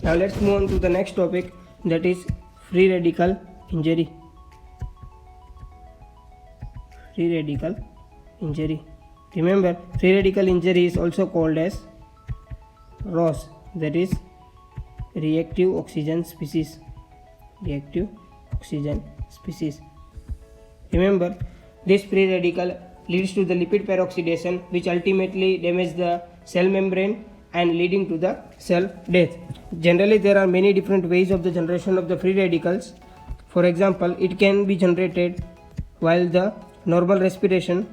Now let's move on to the next topic, that is free radical injury. Free radical injury. Remember, free radical injury is also called as ROS, that is reactive oxygen species. Reactive oxygen species. Remember, this free radical leads to the lipid peroxidation, which ultimately damages the cell membrane and leading to the cell death. Generally, there are many different ways of the generation of the free radicals. For example, it can be generated while the normal respiration,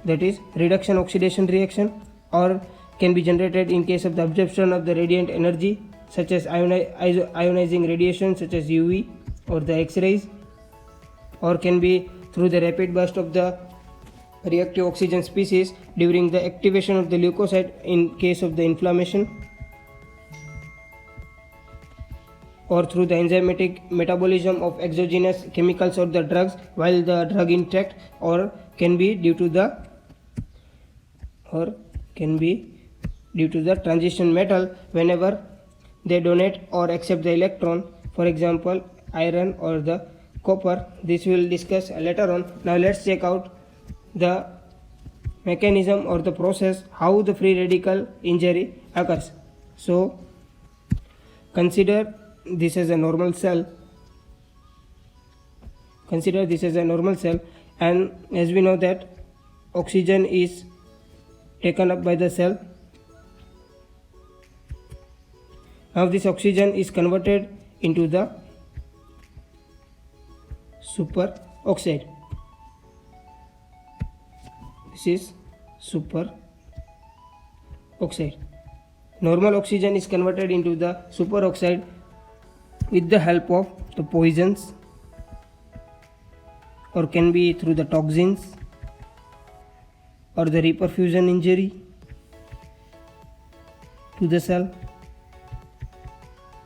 that is reduction oxidation reaction, or can be generated in case of the absorption of the radiant energy such as ionizing radiation such as UV or the X-rays, or can be through the rapid burst of the reactive oxygen species during the activation of the leukocyte in case of the inflammation, or through the enzymatic metabolism of exogenous chemicals or the drugs while the drug intact, or can be due to the transition metal whenever they donate or accept the electron, for example iron or the copper. This we will discuss later on. Now let's check out the mechanism or the process how the free radical injury occurs. So consider this as a normal cell. And as we know that oxygen is taken up by the cell. Now this oxygen is converted into the superoxide. This is superoxide. Normal oxygen is converted into the superoxide with the help of the poisons, or can be through the toxins or the reperfusion injury to the cell,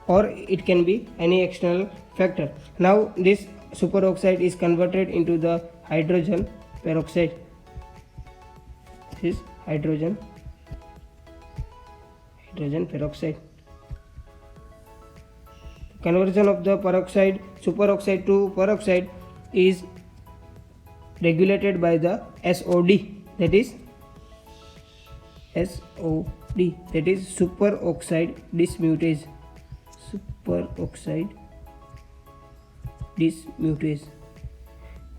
or it can be any external factor. Now this superoxide is converted into the hydrogen peroxide. This is hydrogen peroxide. Conversion of the superoxide to peroxide is regulated by the SOD, that is superoxide dismutase.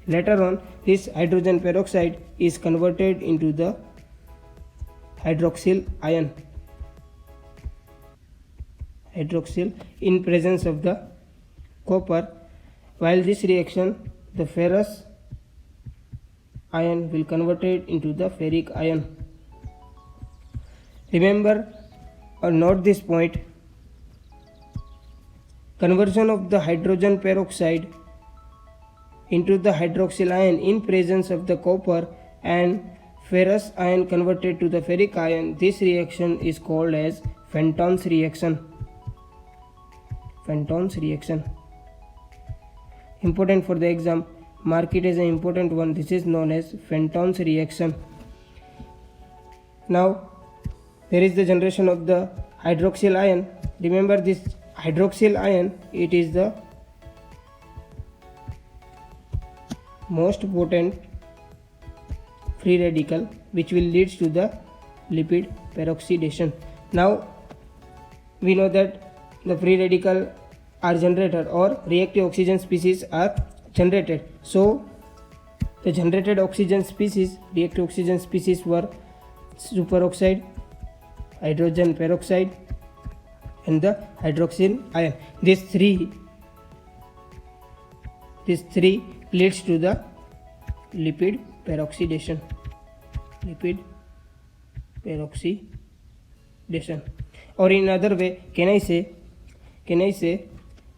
Later on, this hydrogen peroxide is converted into the hydroxyl ion in presence of the copper. While this reaction, the ferrous ion will convert it into the ferric ion. Remember or note this point, conversion of the hydrogen peroxide into the hydroxyl ion in presence of the copper and ferrous ion converted to the ferric ion. This reaction is called as Fenton's reaction. Important for the exam, mark it as an important one. This is known as Fenton's reaction. Now there is the generation of the hydroxyl ion. Remember this hydroxyl ion, it is the most potent free radical which will lead to the lipid peroxidation. Now we know that the free radical are generated, or reactive oxygen species are generated. So the generated reactive oxygen species were superoxide, hydrogen peroxide and the hydroxyl ion. These three leads to the lipid peroxidation. Or in another way, can I say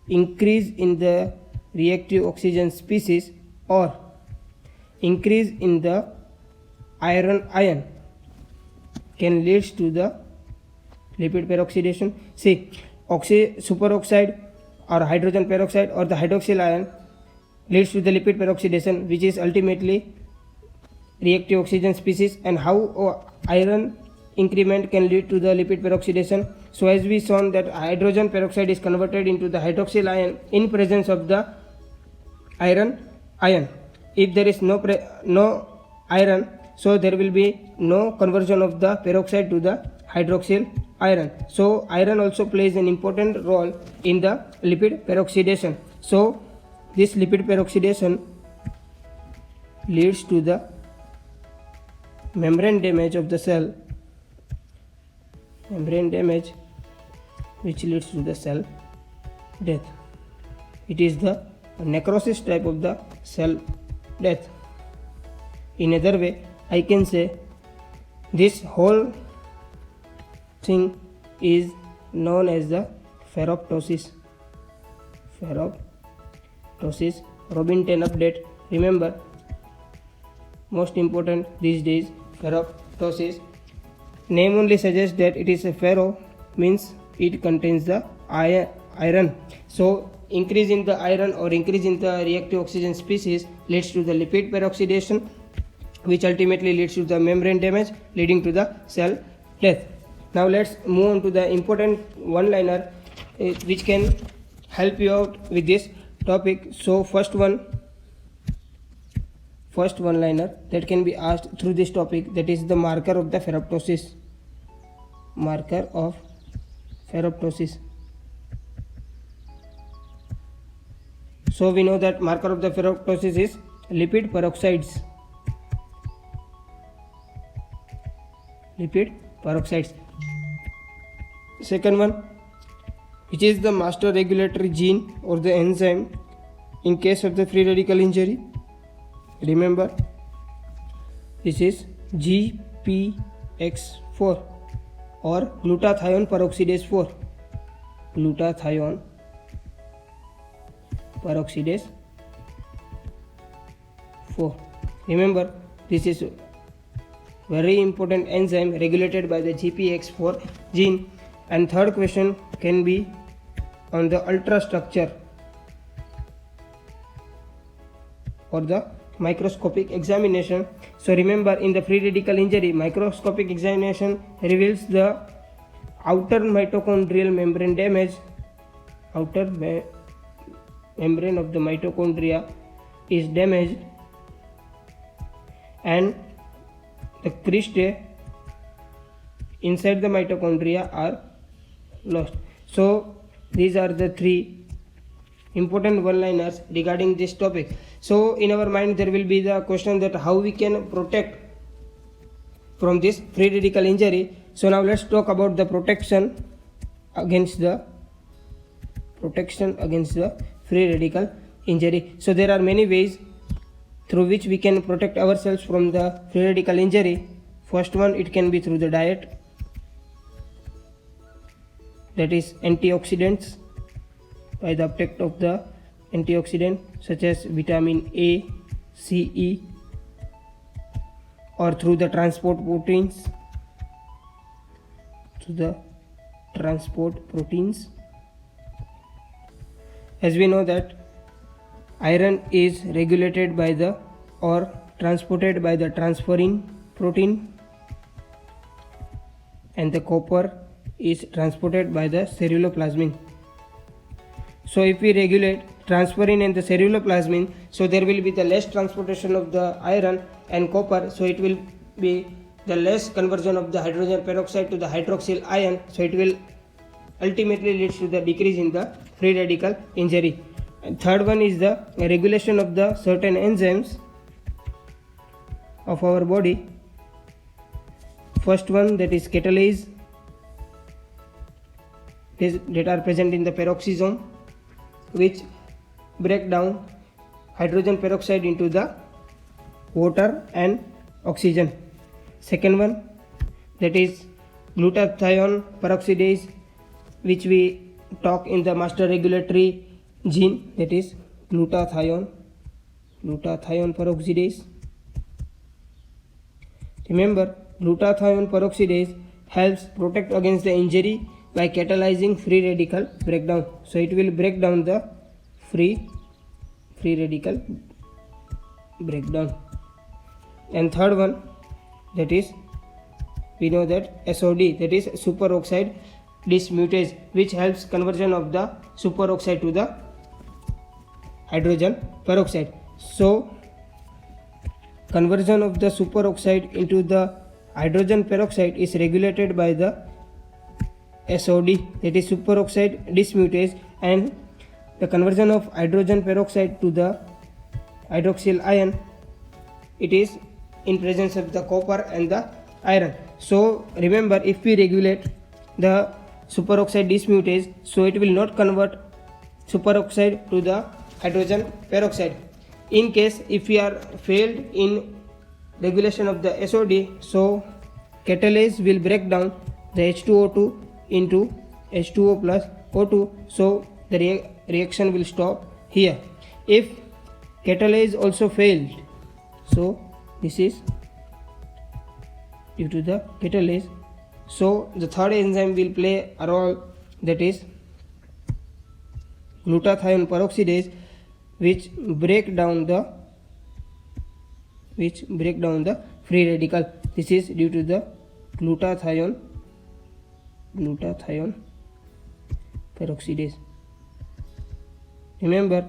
increase in the reactive oxygen species or increase in the iron ion can lead to the lipid peroxidation. See, superoxide or hydrogen peroxide or the hydroxyl ion leads to the lipid peroxidation, which is ultimately reactive oxygen species. And how iron increment can lead to the lipid peroxidation? So as we shown that hydrogen peroxide is converted into the hydroxyl ion in presence of the iron ion. If there is no iron, so there will be no conversion of the peroxide to the hydroxyl iron. So iron also plays an important role in the lipid peroxidation. So this lipid peroxidation leads to the membrane damage of the cell, membrane damage which leads to the cell death. It is the necrosis type of the cell death. In other way, I can say this whole thing is known as the ferroptosis. Ferroptosis. Robin 10 update. Remember, most important these days, ferroptosis. Name only suggests that it is a ferro, means it contains the iron. So increase in the iron or increase in the reactive oxygen species leads to the lipid peroxidation, which ultimately leads to the membrane damage, leading to the cell death. Now let's move on to the important one-liner which can help you out with this topic. So first one-liner that can be asked through this topic, that is the marker of the ferroptosis. Marker of ferroptosis. So we know that marker of the ferroptosis is lipid peroxides. Lipid peroxides. Second one, which is the master regulatory gene or the enzyme in case of the free radical injury. Remember, this is GPX4 or glutathione peroxidase 4. Glutathione peroxidase 4. Remember, this is very important enzyme regulated by the GPX4 gene. And third question can be on the ultrastructure or the microscopic examination. So remember, in the free radical injury, microscopic examination reveals the outer mitochondrial membrane damage. Outer membrane of the mitochondria is damaged and the cristae inside the mitochondria are lost. So these are the three important one-liners regarding this topic. So in our mind there will be the question that how we can protect from this free radical injury. So now let's talk about the protection against the free radical injury. So there are many ways through which we can protect ourselves from the free radical injury. First one, it can be through the diet, that is antioxidants, by the uptake of the antioxidant such as vitamin A, C, E, or through the transport proteins. As we know that iron is regulated by the or transported by the transferrin protein, and the copper is transported by the ceruloplasmin. So if we regulate transferrin and the ceruloplasmin, so there will be the less transportation of the iron and copper, so it will be the less conversion of the hydrogen peroxide to the hydroxyl ion, so it will ultimately leads to the decrease in the free radical injury. And third one is the regulation of the certain enzymes of our body. First one, that is catalase, that are present in the peroxisome, which break down hydrogen peroxide into the water and oxygen. Second one, that is glutathione peroxidase, which we talk in the master regulatory gene, that is glutathione peroxidase. Remember, glutathione peroxidase helps protect against the injury by catalyzing free radical breakdown. So it will break down the free radical breakdown. And third one, that is, we know that SOD, that is superoxide dismutase, which helps conversion of the superoxide to the hydrogen peroxide. So conversion of the superoxide into the hydrogen peroxide is regulated by the SOD, that is superoxide dismutase, and the conversion of hydrogen peroxide to the hydroxyl ion, it is in presence of the copper and the iron. So remember, if we regulate the superoxide dismutase, so it will not convert superoxide to the hydrogen peroxide. In case if we are failed in regulation of the SOD, so catalase will break down the H2O2 into H2O plus O2, so the reaction will stop here. If catalase also failed, so this is due to the catalase, so the third enzyme will play a role, that is glutathione peroxidase, which break down the free radical. This is due to the glutathione peroxidase. Remember,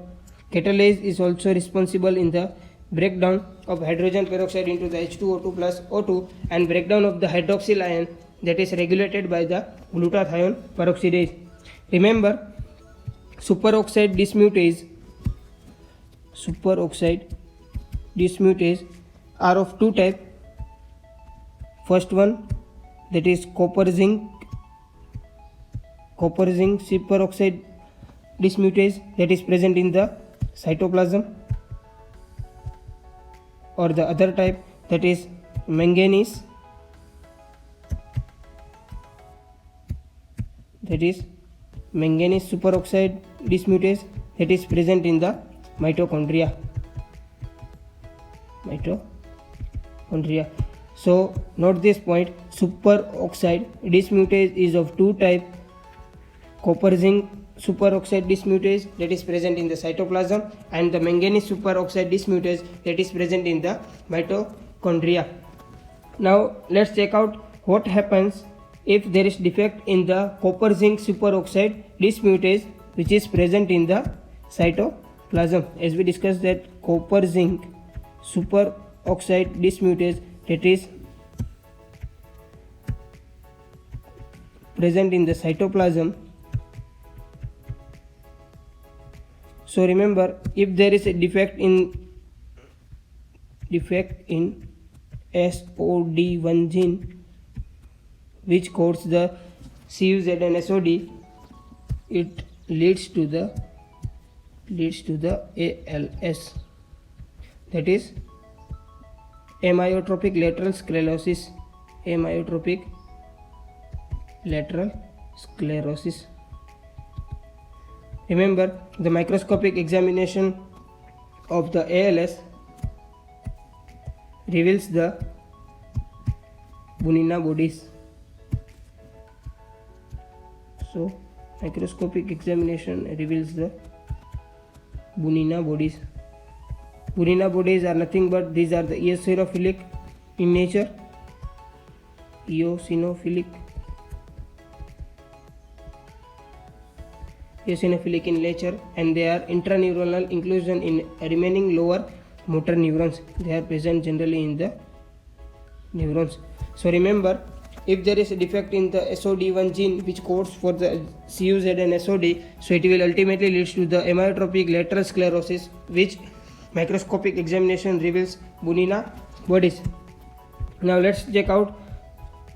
catalase is also responsible in the breakdown of hydrogen peroxide into the H2O2 plus O2 and breakdown of the hydroxyl ion, that is regulated by the glutathione peroxidase. Remember, superoxide dismutase are of two types. First one, that is copper zinc superoxide dismutase, that is present in the cytoplasm, or the other type, that is manganese superoxide dismutase, that is present in the mitochondria. So note this point, superoxide dismutase is of two types: copper zinc superoxide dismutase, that is present in the cytoplasm, and the manganese superoxide dismutase, that is present in the mitochondria. Now let's check out what happens if there is defect in the copper zinc superoxide dismutase, which is present in the cytoplasm. As we discussed that copper zinc superoxide dismutase, that is present in the cytoplasm. So remember, if there is a defect in SOD1 gene, which codes the CUZ and SOD, it leads to the ALS, that is amyotrophic lateral sclerosis. Remember, the microscopic examination of the ALS reveals the Bunina bodies. So microscopic examination reveals the Bunina bodies. Bunina bodies are nothing but these are the eosinophilic in nature, eosinophilic in nature, and they are intraneuronal inclusion in remaining lower motor neurons. They are present generally in the neurons. So remember, if there is a defect in the SOD1 gene which codes for the CUZ and SOD, so it will ultimately lead to the amyotrophic lateral sclerosis, which microscopic examination reveals Bunina bodies. Now let's check out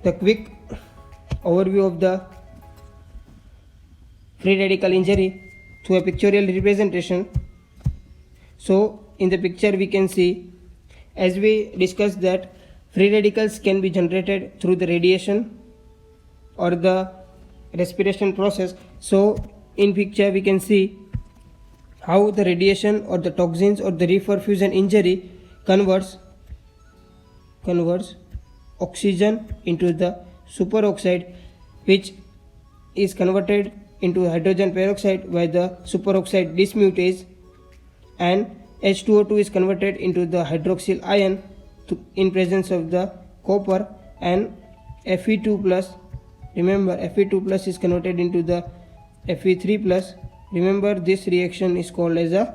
the quick overview of the free radical injury through a pictorial representation. So in the picture we can see, as we discussed, that free radicals can be generated through the radiation or the respiration process. So in picture we can see how the radiation or the toxins or the reperfusion injury converts oxygen into the superoxide, which is converted into hydrogen peroxide by the superoxide dismutase, and H2O2 is converted into the hydroxyl ion in presence of the copper, and Fe2 plus Remember, Fe2 plus is converted into the Fe3 plus. Remember, this reaction is called as a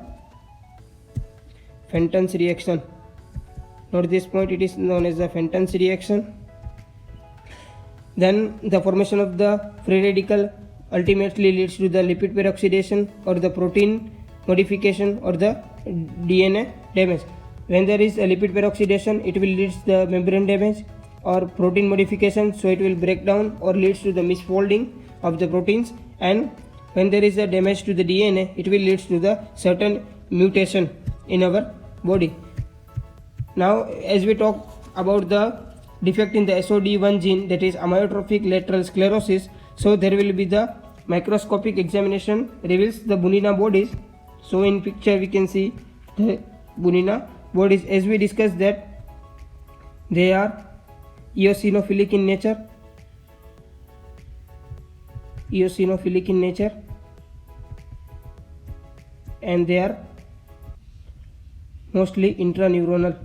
Fenton's reaction. Note this point, it is known as the Fenton's reaction. Then the formation of the free radical ultimately leads to the lipid peroxidation or the protein modification or the DNA damage. When there is a lipid peroxidation, it will lead to the membrane damage, or protein modification, so it will break down or leads to the misfolding of the proteins. And when there is a damage to the DNA, it will lead to the certain mutation in our body. Now, as we talk about the defect in the SOD1 gene, that is amyotrophic lateral sclerosis, so there will be the microscopic examination reveals the Bunina bodies. So in picture we can see the Bunina bodies. As we discussed that they are eosinophilic in nature, and they are mostly intraneuronal.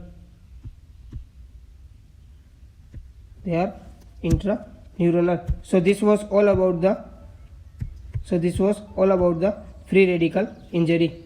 So this was all about the free radical injury.